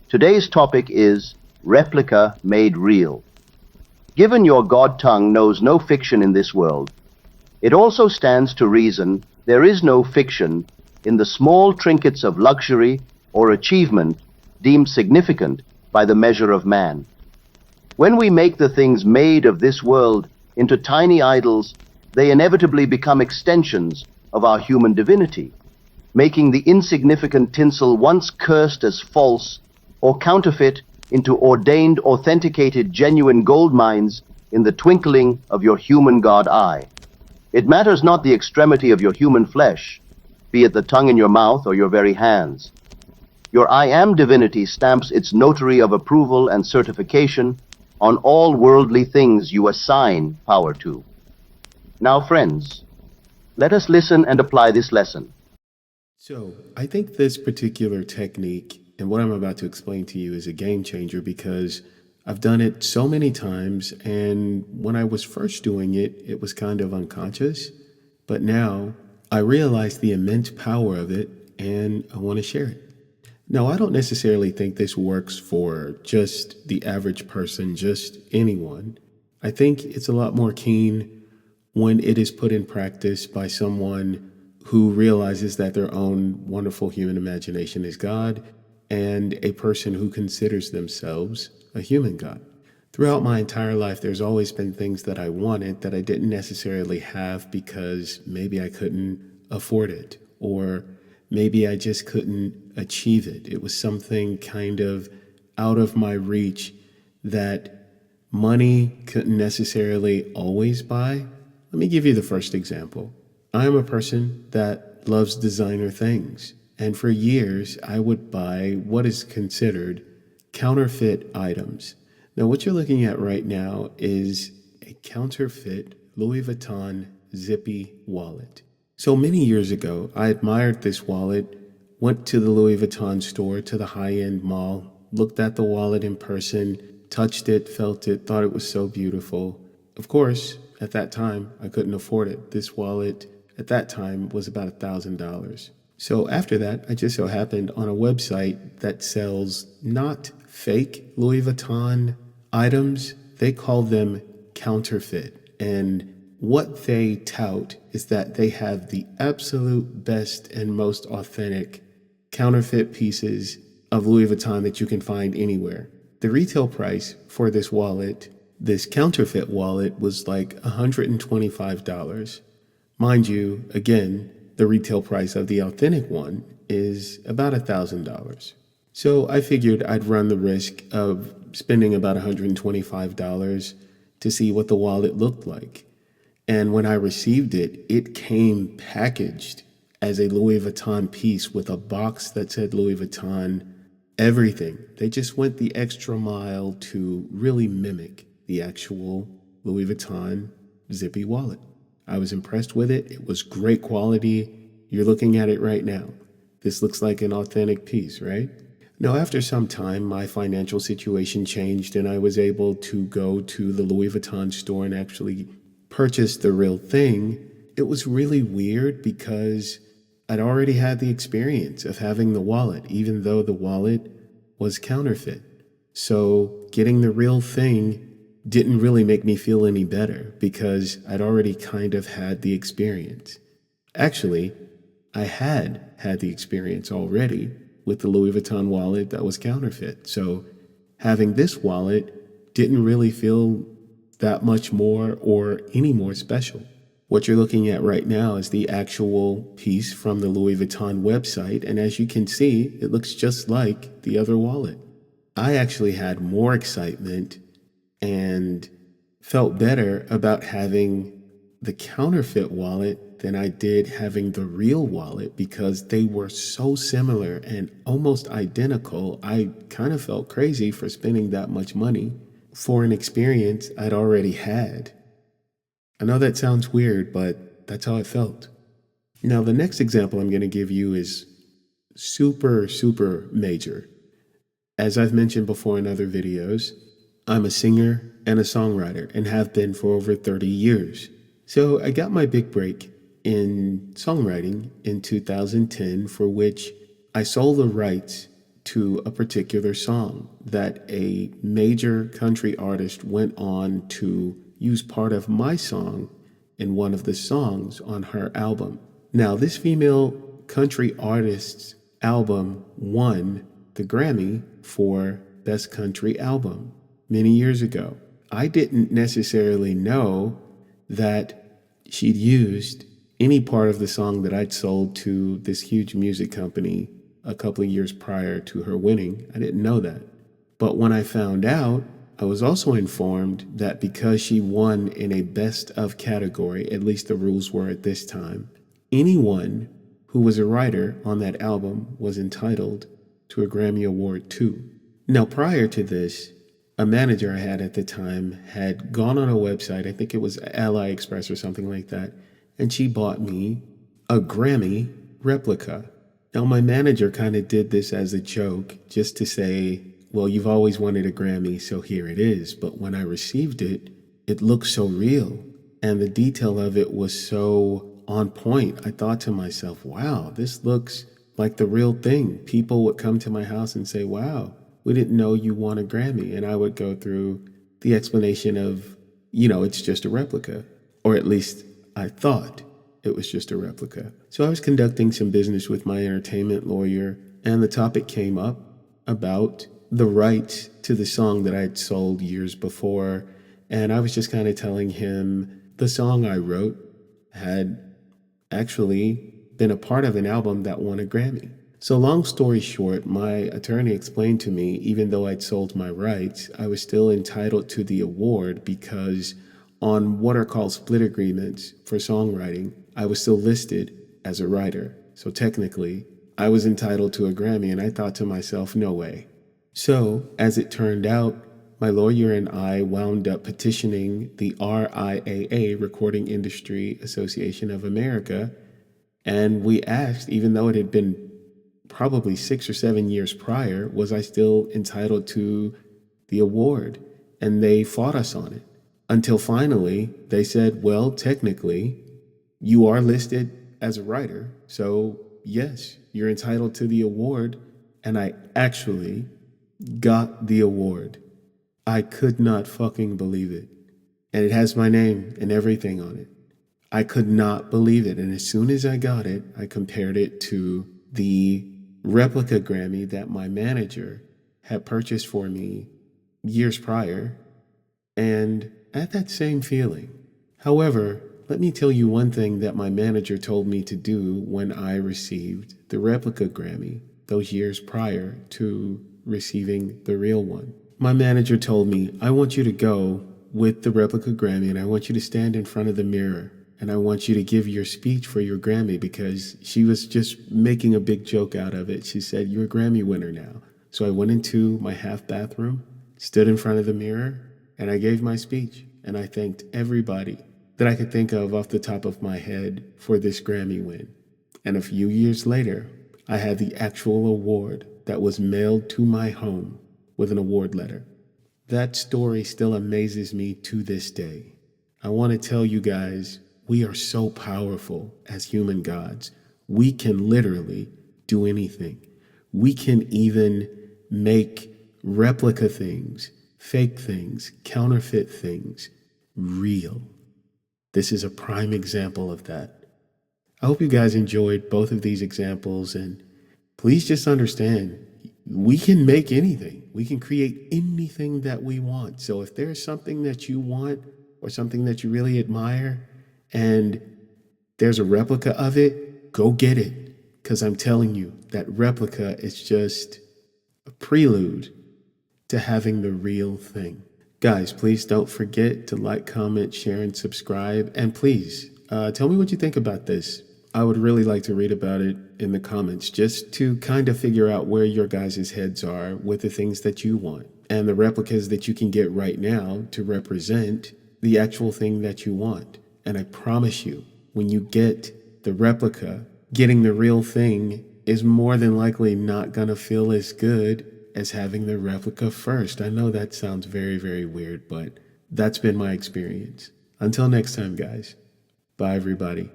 Today's topic is Replica Made Real. Given your God tongue knows no fiction in this world, it also stands to reason there is no fiction in the small trinkets of luxury or achievement deemed significant by the measure of man. When we make the things made of this world into tiny idols, they inevitably become extensions of our human divinity, making the insignificant tinsel once cursed as false or counterfeit into ordained, authenticated, genuine gold mines in the twinkling of your human God eye. It matters not the extremity of your human flesh, be it the tongue in your mouth or your very hands. Your I am divinity stamps its notary of approval and certification on all worldly things you assign power to. Now, friends, let us listen and apply this lesson. So I think this particular technique and what I'm about to explain to you is a game changer because I've done it so many times, and when I was first doing it, it was kind of unconscious, but now I realize the immense power of it and I want to share it. Now, I don't necessarily think this works for just the average person, just anyone. I think it's a lot more keen when it is put in practice by someone who realizes that their own wonderful human imagination is God and a person who considers themselves a human God. Throughout my entire life, there's always been things that I wanted that I didn't necessarily have because maybe I couldn't afford it, or maybe I just couldn't achieve it. It was something kind of out of my reach that money couldn't necessarily always buy. Let me give you the first example. I am a person that loves designer things, and for years I would buy what is considered counterfeit items. Now, what you're looking at right now is a counterfeit Louis Vuitton zippy wallet. So many years ago, I admired this wallet, went to the Louis Vuitton store, to the high-end mall, looked at the wallet in person, touched it, felt it, thought it was so beautiful. Of course, at that time, I couldn't afford it. This wallet at that time was about $1,000. So after that, I just so happened on a website that sells not fake Louis Vuitton items, they call them counterfeit. And what they tout is that they have the absolute best and most authentic counterfeit pieces of Louis Vuitton that you can find anywhere. The retail price for this wallet, this counterfeit wallet, was like $125. Mind you, again, the retail price of the authentic one is about $1,000. So I figured I'd run the risk of spending about $125 to see what the wallet looked like. And when I received it, it came packaged as a Louis Vuitton piece with a box that said Louis Vuitton, everything. They just went the extra mile to really mimic the actual Louis Vuitton zippy wallet. I was impressed with it. It was great quality. You're looking at it right now. This looks like an authentic piece, right? Now, after some time, my financial situation changed and I was able to go to the Louis Vuitton store and actually purchase the real thing. It was really weird because I'd already had the experience of having the wallet, even though the wallet was counterfeit. So getting the real thing didn't really make me feel any better because I'd already kind of had the experience. Actually, I had the experience already with the Louis Vuitton wallet that was counterfeit. So having this wallet didn't really feel that much more or any more special. What you're looking at right now is the actual piece from the Louis Vuitton website, and as you can see, it looks just like the other wallet. I actually had more excitement and felt better about having the counterfeit wallet than I did having the real wallet because they were so similar and almost identical. I kind of felt crazy for spending that much money for an experience I'd already had. I know that sounds weird, but that's how I felt. Now, the next example I'm going to give you is super, super major. As I've mentioned before in other videos, I'm a singer and a songwriter and have been for over 30 years. So I got my big break in songwriting in 2010, for which I sold the rights to a particular song that a major country artist went on to use part of my song in one of the songs on her album. Now, this female country artist's album won the Grammy for Best Country Album many years ago. I didn't necessarily know that she'd used any part of the song that I'd sold to this huge music company a couple of years prior to her winning. I didn't know that. But when I found out, I was also informed that because she won in a best of category, at least the rules were at this time, anyone who was a writer on that album was entitled to a Grammy Award too. Now, prior to this, a manager I had at the time had gone on a website, I think it was Ally Express or something like that, and she bought me a Grammy replica. Now, my manager kind of did this as a joke, just to say, well, you've always wanted a Grammy, so here it is. But when I received it, it looked so real, and the detail of it was so on point. I thought to myself, wow, this looks like the real thing. People would come to my house and say, wow, we didn't know you won a Grammy. And I would go through the explanation of, it's just a replica, or at least I thought it was just a replica. So I was conducting some business with my entertainment lawyer, and the topic came up about the rights to the song that I had sold years before. And I was just kind of telling him the song I wrote had actually been a part of an album that won a Grammy. So long story short, my attorney explained to me, even though I'd sold my rights, I was still entitled to the award because on what are called split agreements for songwriting, I was still listed as a writer. So technically, I was entitled to a Grammy, and I thought to myself, no way. So, as it turned out, my lawyer and I wound up petitioning the RIAA, Recording Industry Association of America, and we asked, even though it had been probably 6 or 7 years prior, was I still entitled to the award? And they fought us on it. Until finally, they said, well, technically, you are listed as a writer, so yes, you're entitled to the award. And I actually got the award. I could not fucking believe it. And it has my name and everything on it. I could not believe it. And as soon as I got it, I compared it to the replica Grammy that my manager had purchased for me years prior, and I had that same feeling. However, let me tell you one thing that my manager told me to do when I received the replica Grammy those years prior to receiving the real one. My manager told me, I want you to go with the replica Grammy, and I want you to stand in front of the mirror, and I want you to give your speech for your Grammy, because she was just making a big joke out of it. She said, you're a Grammy winner now. So I went into my half bathroom, stood in front of the mirror, and I gave my speech, and I thanked everybody that I could think of off the top of my head for this Grammy win. And a few years later, I had the actual award that was mailed to my home with an award letter. That story still amazes me to this day. I want to tell you guys, we are so powerful as human gods. We can literally do anything. We can even make replica things, fake things, counterfeit things real. This is a prime example of that. I hope you guys enjoyed both of these examples, and please just understand, we can make anything. We can create anything that we want. So if there's something that you want or something that you really admire and there's a replica of it, go get it. Because I'm telling you, that replica is just a prelude to having the real thing. Guys, please don't forget to like, comment, share, and subscribe. And please, tell me what you think about this. I would really like to read about it in the comments, just to kind of figure out where your guys' heads are with the things that you want and the replicas that you can get right now to represent the actual thing that you want. And I promise you, when you get the replica, getting the real thing is more than likely not going to feel as good as having the replica first. I know that sounds very, very weird, but that's been my experience. Until next time, guys. Bye, everybody.